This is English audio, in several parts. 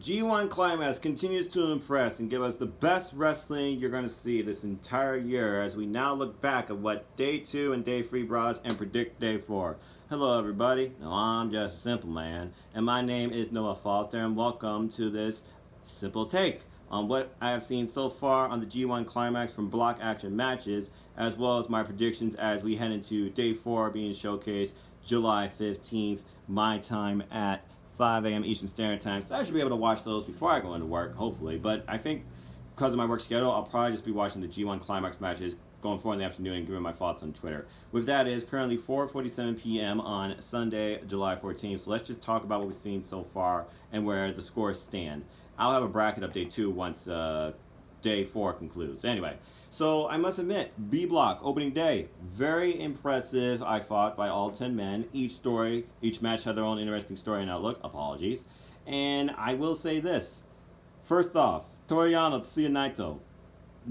G1 Climax continues to impress and give us the best wrestling you're going to see this entire year as we now look back at what Day 2 and Day 3 brought us and predict Day 4. Hello everybody, now I'm just a simple man, and my name is Noah Foster, and welcome to this simple take on what I have seen so far on the G1 Climax from block action matches, as well as my predictions as we head into Day 4 being showcased July 15th, my time at 5 a.m. Eastern Standard Time, so I should be able to watch those before I go into work, hopefully. But I think because of my work schedule, I'll probably just be watching the G1 Climax matches going forward in the afternoon and giving my thoughts on Twitter. With that, it is currently 4:47 p.m. on Sunday, July 14th, so let's just talk about what we've seen so far and where the scores stand. I'll have a bracket update too once Day 4 concludes. Anyway, so I must admit, B Block opening day, very impressive, I thought, by all 10 men. Each match had their own interesting story and outlook. Apologies. And I will say this. First off, Toru Yano, Tetsuya Naito.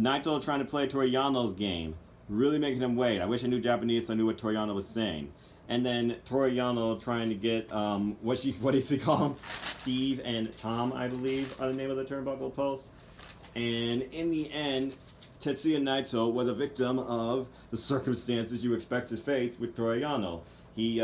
Naito trying to play Toru Yano's game, really making him wait. I wish I knew Japanese so I knew what Toru Yano was saying. And then Toru Yano trying to get, what does he call him? Steve and Tom, I believe, are the name of the turnbuckle posts. And in the end, Tetsuya Naito was a victim of the circumstances you expect to face with Toru Yano. He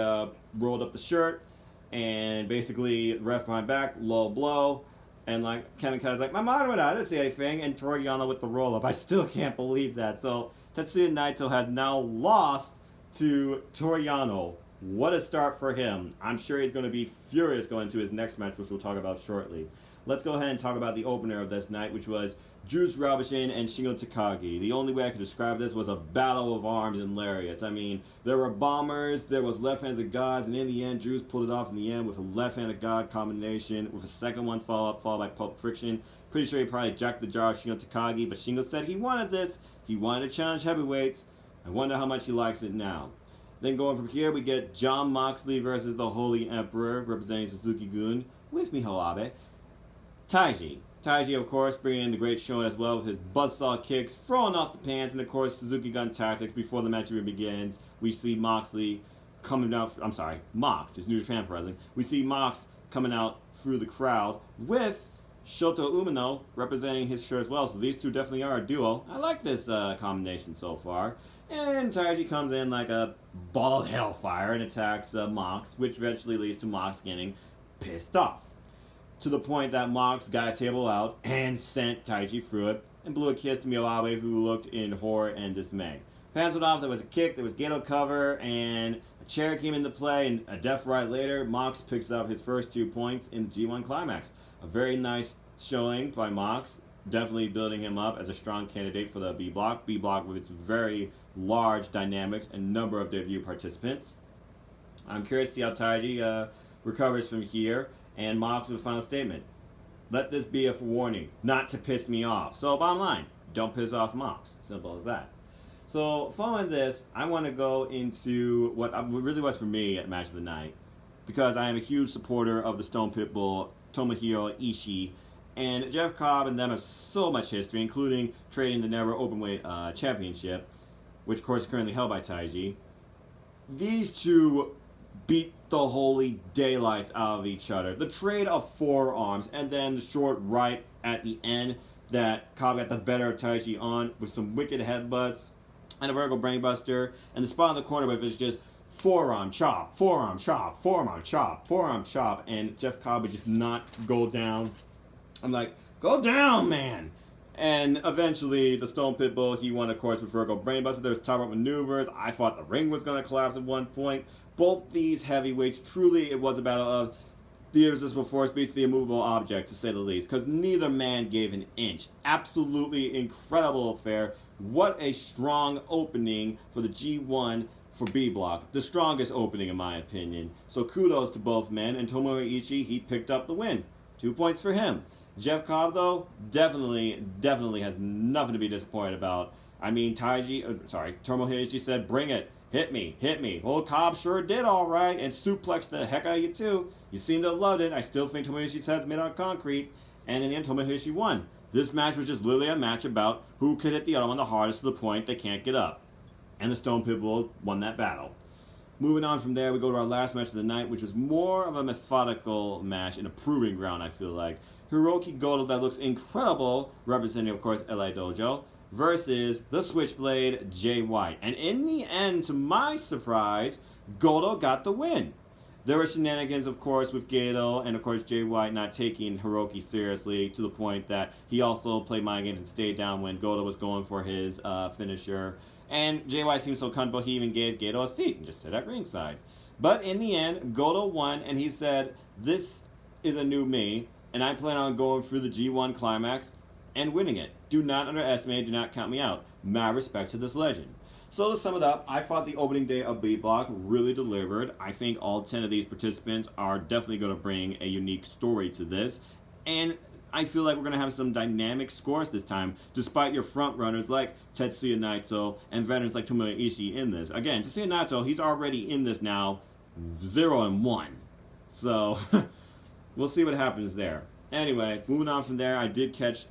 rolled up the shirt, and basically ref behind back, low blow, and like Kevin Kai's like, my motto, I didn't say anything, and Toru Yano with the roll up. I still can't believe that. So Tetsuya Naito has now lost to Toru Yano. What a start for him. I'm sure he's going to be furious going into his next match, which we'll talk about shortly. Let's go ahead and talk about the opener of this night, which was Juice Robinson and Shingo Takagi. The only way I could describe this was a battle of arms and lariats. I mean, there were bombers, there was left hands of gods, and in the end, Juice pulled it off in the end with a left hand of god combination, with a second one followed by Pulp Friction. Pretty sure he probably jacked the jar of Shingo Takagi, but Shingo said he wanted this. He wanted to challenge heavyweights. I wonder how much he likes it now. Then going from here, we get Jon Moxley versus the Holy Emperor, representing Suzuki-gun, with Miho Abe. Taiji, of course, bringing in the great showing as well with his buzzsaw kicks, throwing off the pants, and of course, Suzuki-gun tactics. Before the match even begins, we see Moxley coming out, Mox, his New Japan president. We see Mox coming out through the crowd with Shota Umino representing his shirt as well, so these two definitely are a duo. I like this combination so far. And Taiji comes in like a ball of hellfire and attacks Mox, which eventually leads to Mox getting pissed off. To the point that Mox got a table out and sent Taiji through it and blew a kiss to Miyawabe, who looked in horror and dismay. Pants went off, there was a kick, there was Gato cover, and a chair came into play, and a death right later, Mox picks up his first 2 points in the G1 Climax. A very nice showing by Mox, definitely building him up as a strong candidate for the B Block. B Block with its very large dynamics and number of debut participants. I'm curious to see how Taiji recovers from here. And Mox with a final statement. Let this be a warning, not to piss me off. So bottom line, don't piss off Mox. Simple as that. So following this, I want to go into what really was for me at Match of the Night, because I am a huge supporter of the Stone Pitbull, Tomohiro Ishii, and Jeff Cobb and them have so much history, including trading the Never Openweight Championship, which of course is currently held by Taiji. These two beat the holy daylights out of each other. The trade of forearms and then the short right at the end that Cobb got the better of Taiji on with some wicked headbutts and a vertical brainbuster, and the spot in the corner where it was just forearm chop, forearm chop, forearm chop, forearm chop, and Jeff Cobb would just not go down. I'm like, go down, man! And eventually, the Stone Pitbull, he won, of course, with vertical brainbuster. There was top rope maneuvers. I thought the ring was going to collapse at one point. Both these heavyweights, truly, it was a battle of the irresistible force beats the immovable object, to say the least, because neither man gave an inch. Absolutely incredible affair. What a strong opening for the G1 for B Block. The strongest opening, in my opinion. So kudos to both men, and Tomohiro Ishii, he picked up the win. 2 points for him. Jeff Cobb, though, definitely has nothing to be disappointed about. I mean, Tomohiro Ishii said, bring it, hit me. Well, Cobb sure did all right, and suplexed the heck out of you, too. You seem to have loved it. I still think Tomohiro Ishii's head's made out of concrete, and in the end, Tomohiro Ishii won. This match was just literally a match about who could hit the other one the hardest to the point they can't get up. And the Stone Pitbull won that battle. Moving on from there, we go to our last match of the night, which was more of a methodical match and a proving ground, I feel like. Hiroki Goto that looks incredible, representing, of course, LA Dojo, versus the Switchblade Jay White. And in the end, to my surprise, Goto got the win. There were shenanigans, of course, with Gato and, of course, Jay White not taking Hiroki seriously to the point that he also played mind games and stayed down when Goto was going for his finisher. And Jay White seemed so comfortable, he even gave Gato a seat and just sat at ringside. But in the end, Goto won, and he said, "This is a new me, and I plan on going through the G1 Climax and winning it. Do not underestimate, do not count me out. Mad respect to this legend." So to sum it up, I thought the opening day of B Block really delivered. I think all 10 of these participants are definitely going to bring a unique story to this. And I feel like we're going to have some dynamic scores this time, despite your front runners like Tetsuya Naito and veterans like Tomoya Ishii in this. Again, Tetsuya Naito, he's already in this now, 0-1. So we'll see what happens there. Anyway, moving on from there, I did catch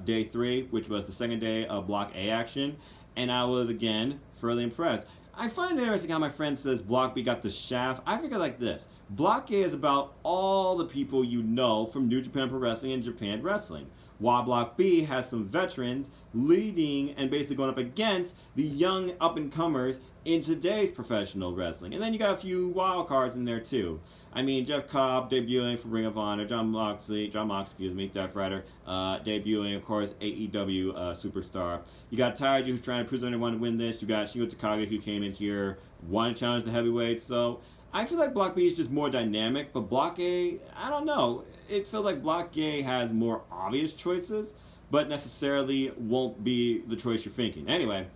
day 3, which was the second day of Block A action. And I was, again, fairly impressed. I find it interesting how my friend says Block B got the shaft. I figure like this. Block A is about all the people you know from New Japan Pro Wrestling and Japan Wrestling, while Block B has some veterans leading and basically going up against the young up-and-comers in today's professional wrestling. And then you got a few wild cards in there too. I mean, Jeff Cobb debuting for Ring of Honor, John Mox, Death Rider, debuting, of course, AEW superstar. You got Taiji, who's trying to prove to anyone to win this. You got Shingo Takagi, who came in here, wanted to challenge the heavyweights. So I feel like Block B is just more dynamic, but Block A, I don't know. It feels like Block A has more obvious choices, but necessarily won't be the choice you're thinking. Anyway,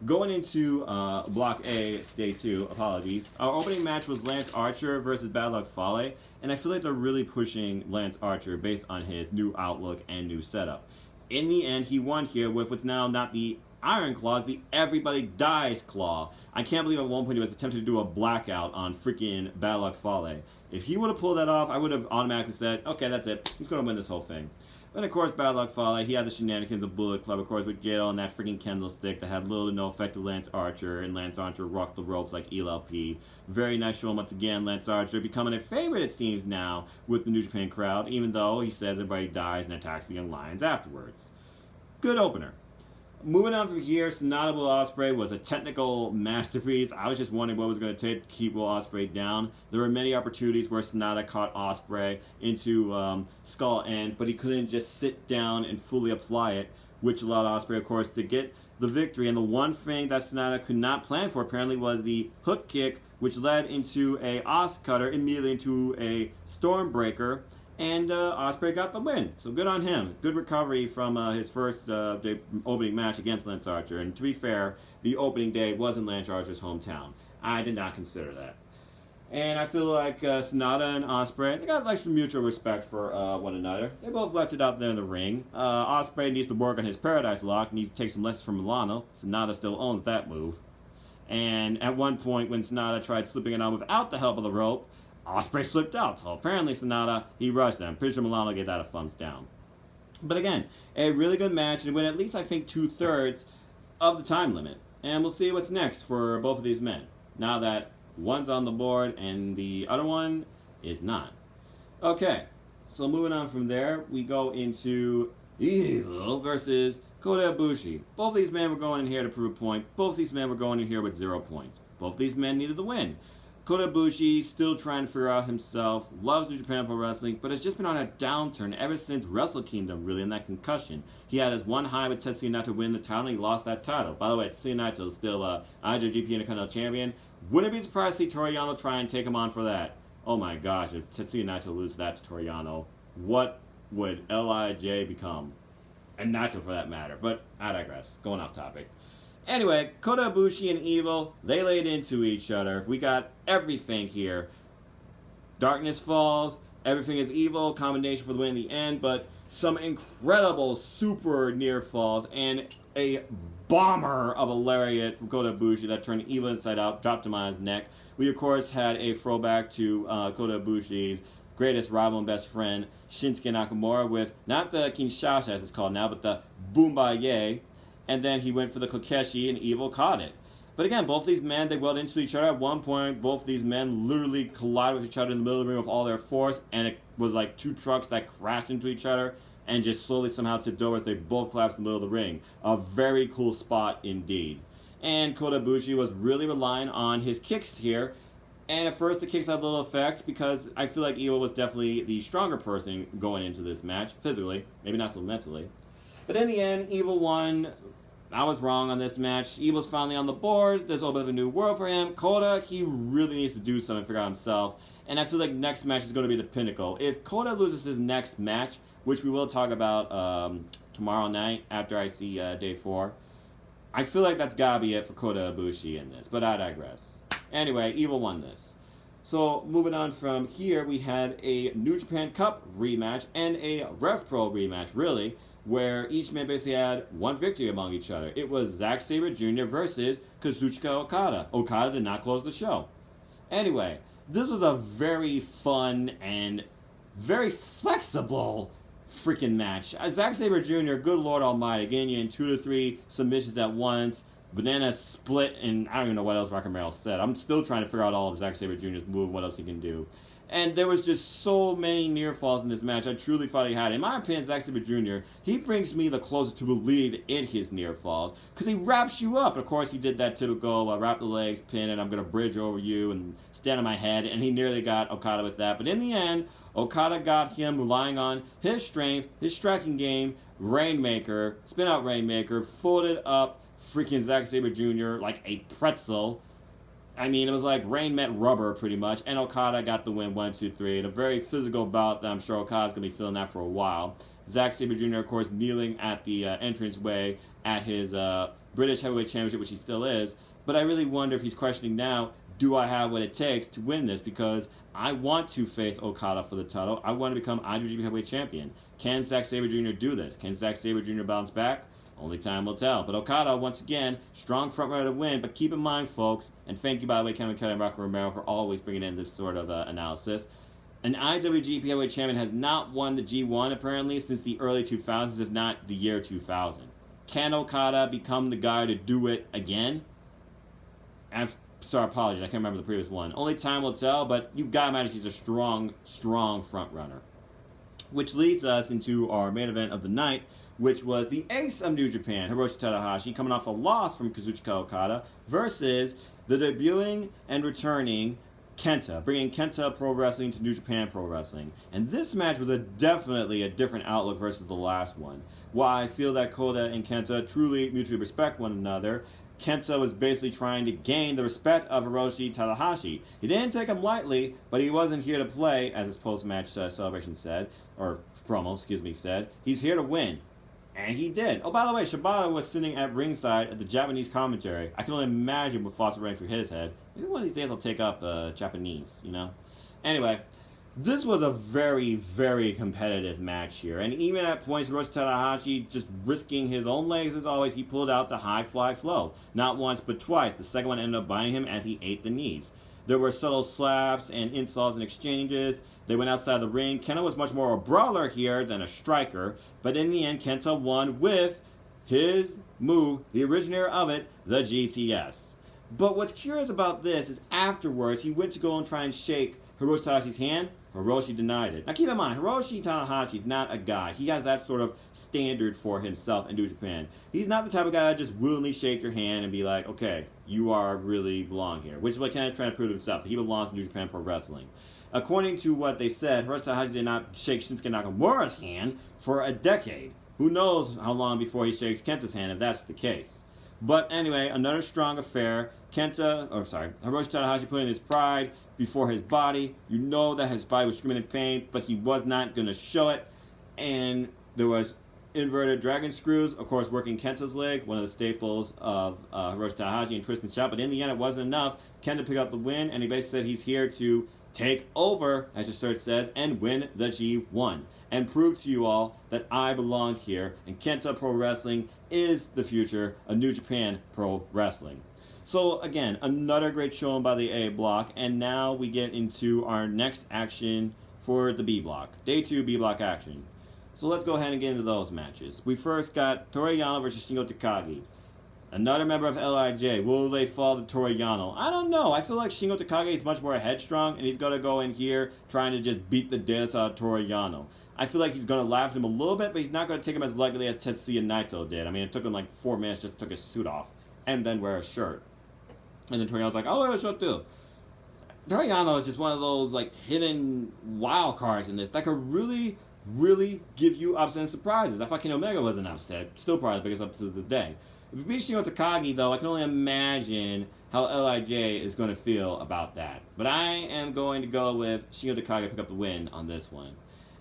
going into Block A, Day 2, apologies. Our opening match was Lance Archer versus Bad Luck Fale, and I feel like they're really pushing Lance Archer based on his new outlook and new setup. In the end, he won here with what's now not the Iron Claw, the Everybody Dies Claw. I can't believe at one point he was attempting to do a blackout on freaking Bad Luck Fale. If he would have pulled that off, I would have automatically said, okay, that's it. He's going to win this whole thing. And of course, Bad Luck Fale, he had the shenanigans of Bullet Club, of course, with Gato and that freaking candlestick that had little to no effect to Lance Archer, and Lance Archer rocked the ropes like ELP. Very nice show once again, Lance Archer becoming a favorite, it seems now, with the New Japan crowd, even though he says everybody dies and attacks the Young Lions afterwards. Good opener. Moving on from here, Sonata Will Ospreay was a technical masterpiece. I was just wondering what it was going to take to keep Will Ospreay down. There were many opportunities where Sonata caught Ospreay into skull end, but he couldn't just sit down and fully apply it, which allowed Ospreay, of course, to get the victory. And the one thing that Sonata could not plan for, apparently, was the hook kick, which led into a Os Cutter, immediately into a Stormbreaker. And Ospreay got the win, so good on him. Good recovery from his first opening match against Lance Archer. And to be fair, the opening day wasn't Lance Archer's hometown. I did not consider that. And I feel like Sonata and Ospreay, they got like some mutual respect for one another. They both left it out there in the ring. Ospreay needs to work on his Paradise Lock, needs to take some lessons from Milano. Sonata still owns that move. And at one point, when Sonata tried slipping it on without the help of the rope, Ospreay slipped out, so apparently Sonata, he rushed them. Pretty sure Milano gave that a thumbs down. But again, a really good match, and win at least, I think, 2/3 of the time limit. And we'll see what's next for both of these men, now that one's on the board and the other one is not. Okay, so moving on from there, we go into Evil versus Kota Ibushi. Both these men were going in here to prove a point. Both these men were going in here with 0 points. Both these men needed the win. Kota Ibushi, still trying to figure out himself, loves New Japan Pro Wrestling, but has just been on a downturn ever since Wrestle Kingdom, really, in that concussion. He had his one high with Tetsuya Naito win the title, and he lost that title. By the way, Tetsuya Naito is still IWGP Intercontinental Champion. Wouldn't be surprised to see Toru Yano try and take him on for that. Oh my gosh, if Tetsuya Naito loses that to Toru Yano, what would LIJ become? And Naito for that matter, but I digress. Going off topic. Anyway, Kota Ibushi and Evil, they laid into each other. We got everything here. Darkness falls, everything is evil, combination for the win in the end, but some incredible super near falls and a bomber of a lariat from Kota Ibushi that turned Evil inside out, dropped him on his neck. We, of course, had a throwback to Kota Ibushi's greatest rival and best friend, Shinsuke Nakamura, with not the Kinshasa as it's called now, but the Boombaye. And then he went for the Kokeshi, and Evil caught it. But again, both these men, they weld into each other. At one point, both these men literally collided with each other in the middle of the ring with all their force, and it was like two trucks that crashed into each other and just slowly somehow tipped over as they both collapsed in the middle of the ring. A very cool spot indeed. And Kota Ibushi was really relying on his kicks here. And at first, the kicks had little effect because I feel like Evil was definitely the stronger person going into this match, physically, maybe not so mentally. But in the end, Evil won. I was wrong on this match. Evil's finally on the board. There's a little bit of a new world for him. Kota, he really needs to do something to figure out himself. And I feel like next match is going to be the pinnacle. If Kota loses his next match, which we will talk about tomorrow night after I see day 4, I feel like that's got to be it for Kota Ibushi in this. But I digress. Anyway, Evil won this. So moving on from here, we had a New Japan Cup rematch and a Rev Pro rematch, really, where each man basically had one victory among each other. It was Zack Sabre Jr. versus Kazuchika Okada. Okada did not close the show. Anyway, this was a very fun and very flexible freaking match. Zack Sabre Jr., good Lord Almighty, getting you in 2 to 3 submissions at once. Banana split, and I don't even know what else Rocket Merrill said. I'm still trying to figure out all of Zack Sabre Jr.'s move, what else he can do. And there was just so many near falls in this match. I truly thought he had it. In my opinion, Zack Sabre Jr., he brings me the closest to believe in his near falls because he wraps you up. Of course, he did that typical wrap the legs, pin, and I'm going to bridge over you and stand on my head. And he nearly got Okada with that. But in the end, Okada got him relying on his strength, his striking game, Rainmaker, spin out Rainmaker, folded up freaking Zack Sabre Jr. like a pretzel. I mean, it was like rain met rubber pretty much, and Okada got the win 1-2-3 in a very physical bout that I'm sure Okada's going to be feeling that for a while. Zack Sabre Jr., of course, kneeling at the entranceway at his British Heavyweight Championship, which he still is. But I really wonder if he's questioning now, do I have what it takes to win this? Because I want to face Okada for the title. I want to become IWGP Heavyweight Champion. Can Zack Sabre Jr. do this? Can Zack Sabre Jr. bounce back? Only time will tell. But Okada, once again, strong front runner to win. But keep in mind, folks, and thank you, by the way, Kevin Kelly and Rocco Romero, for always bringing in this sort of analysis. An IWGP Heavyweight Champion has not won the G1, apparently, since the early 2000s, if not the year 2000. Can Okada become the guy to do it again? Apologies, I can't remember the previous one. Only time will tell, but you've got to imagine he's a strong, strong front runner. Which leads us into our main event of the night, which was the ace of New Japan, Hiroshi Tanahashi, coming off a loss from Kazuchika Okada, versus the debuting and returning Kenta, bringing Kenta Pro Wrestling to New Japan Pro Wrestling. And this match was definitely a different outlook versus the last one. While I feel that Kota and Kenta truly mutually respect one another, Kenta was basically trying to gain the respect of Hiroshi Tanahashi. He didn't take him lightly, but he wasn't here to play, as his post-match celebration said, or promo, said. He's here to win. And he did. Oh, by the way, Shibata was sitting at ringside at the Japanese commentary. I can only imagine what thoughts were running through his head. Maybe one of these days I'll take up Japanese, you know? Anyway, this was a very, very competitive match here. And even at points, Hiroshi Tanahashi just risking his own legs as always, he pulled out the high fly flow. Not once, but twice. The second one ended up biting him as he ate the knees. There were subtle slaps and insults and exchanges. They went outside the ring. Kenta was much more a brawler here than a striker. But in the end, Kenta won with his move, the originator of it, the GTS. But what's curious about this is afterwards, he went to go and try and shake Hiroshi Tanahashi's hand. Hiroshi denied it. Now keep in mind, Hiroshi Tanahashi is not a guy. He has that sort of standard for himself in New Japan. He's not the type of guy that just willingly shake your hand and be like, okay, you are really belong here. Which is what Kenta is trying to prove to himself. He belongs in New Japan Pro Wrestling. According to what they said, Hiroshi Tanahashi did not shake Shinsuke Nakamura's hand for a decade. Who knows how long before he shakes Kenta's hand if that's the case. But anyway, another strong affair. Hiroshi Tanahashi putting his pride before his body. You know that his body was screaming in pain, but he was not going to show it. And there was inverted dragon screws, of course, working Kenta's leg, one of the staples of Hiroshi Tanahashi and twist and shout. But in the end, it wasn't enough. Kenta picked up the win, and he basically said he's here to take over, as the shirt says, and win the G1. And prove to you all that I belong here, and Kenta Pro Wrestling is the future of New Japan Pro Wrestling. So again, another great showing by the A block, and now we get into our next action for the B block. Day 2 B block action. So let's go ahead and get into those matches. We first got Toru Yano versus Shingo Takagi. Another member of LIJ. Will they fall to Toru Yano? I don't know. I feel like Shingo Takagi is much more headstrong, and he's going to go in here trying to just beat the dance out of Toru Yano. I feel like he's going to laugh at him a little bit, but he's not going to take him as lightly as Tetsuya Naito did. I mean, it took him like 4 minutes just to take his suit off and then wear a shirt. And then Toru Yano's like, I'll wear a shirt too. Toru Yano is just one of those like hidden wild cards in this that could really give you upset and surprises. I thought Kenny Omega wasn't upset. Still probably the biggest up to this day. If it beats Shingo Takagi, though, I can only imagine how LIJ is going to feel about that. But I am going to go with Shingo Takagi to pick up the win on this one.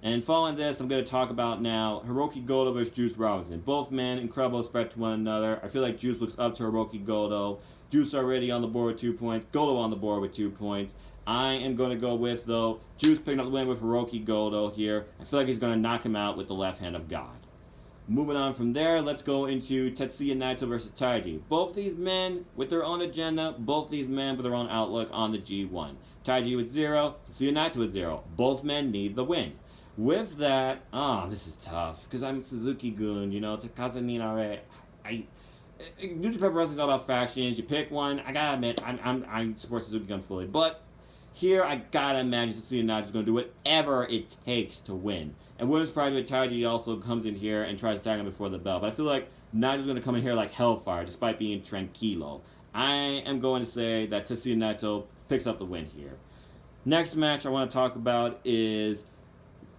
And following this, I'm going to talk about now Hiroki Goto versus Juice Robinson. Both men, incredible respect to one another. I feel like Juice looks up to Hiroki Goto. Juice already on the board with 2 points. Goto on the board with 2 points. I am going to go with, though, Juice picking up the win with Hiroki Goto here. I feel like he's going to knock him out with the left hand of God. Moving on from there, let's go into Tetsuya Naito versus Taiji. Both these men with their own agenda, both these men with their own outlook on the G1. Taiji with 0, Tetsuya Naito with 0. Both men need the win. With that, this is tough, because I'm Suzuki-gun, you know, Takasa Ninare. New Japan Wrestling is all about factions. You pick one. I gotta admit, I support Suzuki-gun fully, but here, I gotta imagine Tetsuya Naito is gonna do whatever it takes to win. And wouldn't surprise me if Taiji also comes in here and tries to tag him before the bell. But I feel like Naito's gonna come in here like hellfire, despite being tranquilo. I am going to say that Tetsuya Naito picks up the win here. Next match I want to talk about is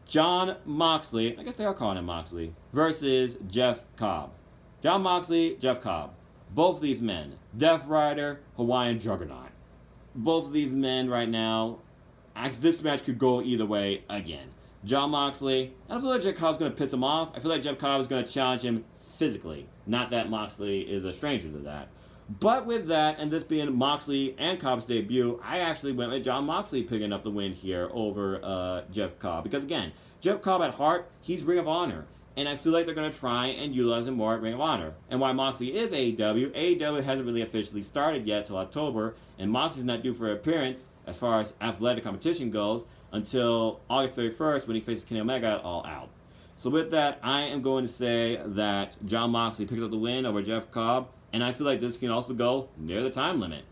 Jon Moxley, I guess they are calling him Moxley, versus Jeff Cobb. Jon Moxley, Jeff Cobb. Both these men, Death Rider, Hawaiian Juggernaut. Both of these men right now, this match could go either way again. Jon Moxley, I don't feel like Jeff Cobb's going to piss him off. I feel like Jeff Cobb is going to challenge him physically. Not that Moxley is a stranger to that. But with that, and this being Moxley and Cobb's debut, I actually went with Jon Moxley picking up the win here over Jeff Cobb. Because again, Jeff Cobb at heart, he's Ring of Honor. And I feel like they're going to try and utilize him more at Ring of Honor. And while Moxley is AEW hasn't really officially started yet till October, and Moxley's not due for an appearance, as far as athletic competition goes, until August 31st when he faces Kenny Omega at All Out. So with that, I am going to say that Jon Moxley picks up the win over Jeff Cobb, and I feel like this can also go near the time limit.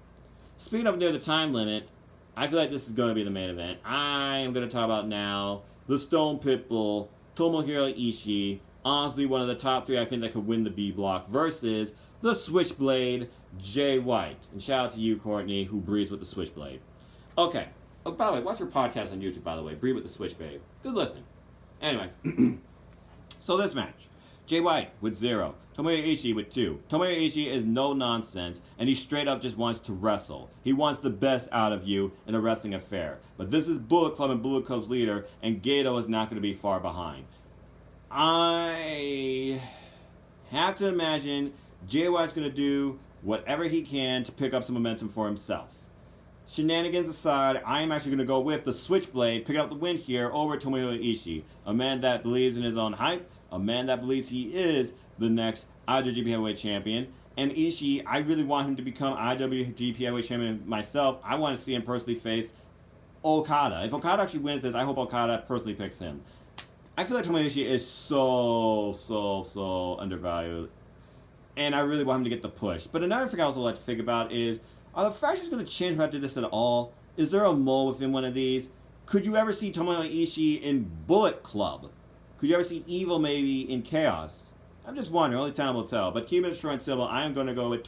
Speaking of near the time limit, I feel like this is going to be the main event. I am going to talk about now the Stone Pitbull, Tomohiro Ishii, honestly one of the top 3 I think that could win the B block, versus the Switchblade, Jay White. And shout out to you, Courtney, who breathes with the Switchblade. Okay. Oh, by the way, watch your podcast on YouTube, by the way. Breathe with the Switchblade. Good listen. Anyway. So this match. Jay White with 0. Tomohiro Ishii with 2. Tomohiro Ishii is no nonsense, and he straight up just wants to wrestle. He wants the best out of you in a wrestling affair. But this is Bullet Club and Bullet Club's leader, and Gato is not going to be far behind. I have to imagine Jay White's going to do whatever he can to pick up some momentum for himself. Shenanigans aside, I am actually going to go with the Switchblade, picking up the win here over Tomohiro Ishii. A man that believes in his own hype, a man that believes he is the next IWGP Heavyweight Champion. And Ishii, I really want him to become IWGP Heavyweight Champion myself. I want to see him personally face Okada. If Okada actually wins this, I hope Okada personally picks him. I feel like Tomohiro Ishii is so undervalued. And I really want him to get the push. But another thing I also like to think about is, are the factions going to change if I do this at all? Is there a mole within one of these? Could you ever see Tomohiro Ishii in Bullet Club? Could you ever see Evil maybe in Chaos? I'm just wondering. Only time will tell. But keeping it short and simple, I am going to go with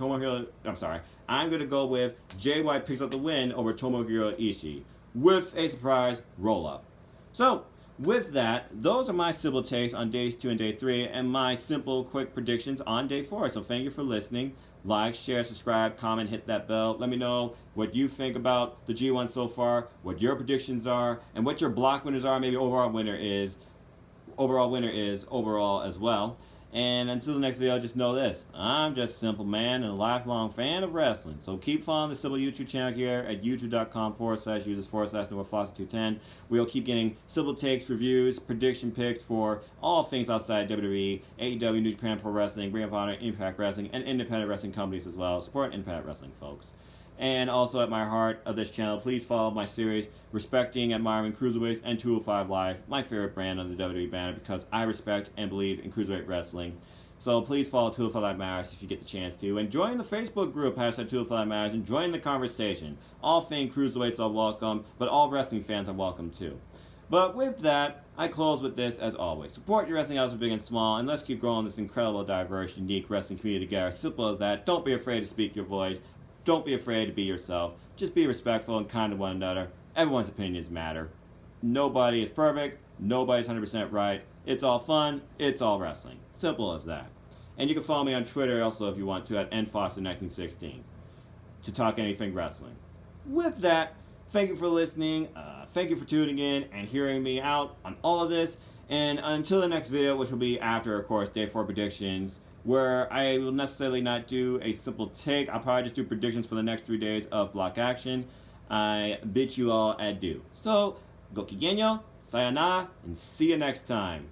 I'm going to go with Jay White picks up the win over Tomohiro Ishii with a surprise roll-up. So, with that, those are my simple takes on days 2 and day 3 and my simple, quick predictions on day 4. So thank you for listening. Like, share, subscribe, comment, hit that bell. Let me know what you think about the G1 so far, what your predictions are, and what your block winners are. Maybe overall winner is overall as well. And until the next video, just know this. I'm just a simple man and a lifelong fan of wrestling. So keep following the Simple YouTube channel here at youtube.com/users/NoahFoster210. We'll keep getting simple takes, reviews, prediction picks for all things outside WWE, AEW, New Japan Pro Wrestling, Ring of Honor, Impact Wrestling, and independent wrestling companies as well. Support independent wrestling, folks. And also at my heart of this channel, please follow my series, Respecting, Admiring Cruiserweights and 205 Live, my favorite brand on the WWE banner, because I respect and believe in cruiserweight wrestling. So please follow Two for Life Matters if you get the chance to. And join the Facebook group, hashtag Two for Life Matters, and join the conversation. All famed cruiserweights are welcome, but all wrestling fans are welcome too. But with that, I close with this as always. Support your wrestling houses big and small, and let's keep growing this incredible, diverse, unique wrestling community together. Simple as that. Don't be afraid to speak your voice. Don't be afraid to be yourself. Just be respectful and kind to one another. Everyone's opinions matter. Nobody is perfect. Nobody's 100% right. It's all fun. It's all wrestling. Simple as that. And you can follow me on Twitter also if you want to at nfoster1916 to talk anything wrestling. With that, thank you for listening. Thank you for tuning in and hearing me out on all of this. And until the next video, which will be after, of course, Day 4 predictions, where I will necessarily not do a simple take. I'll probably just do predictions for the next 3 days of block action. I bid you all adieu. So, go kigenyo, sayonara, and see you next time.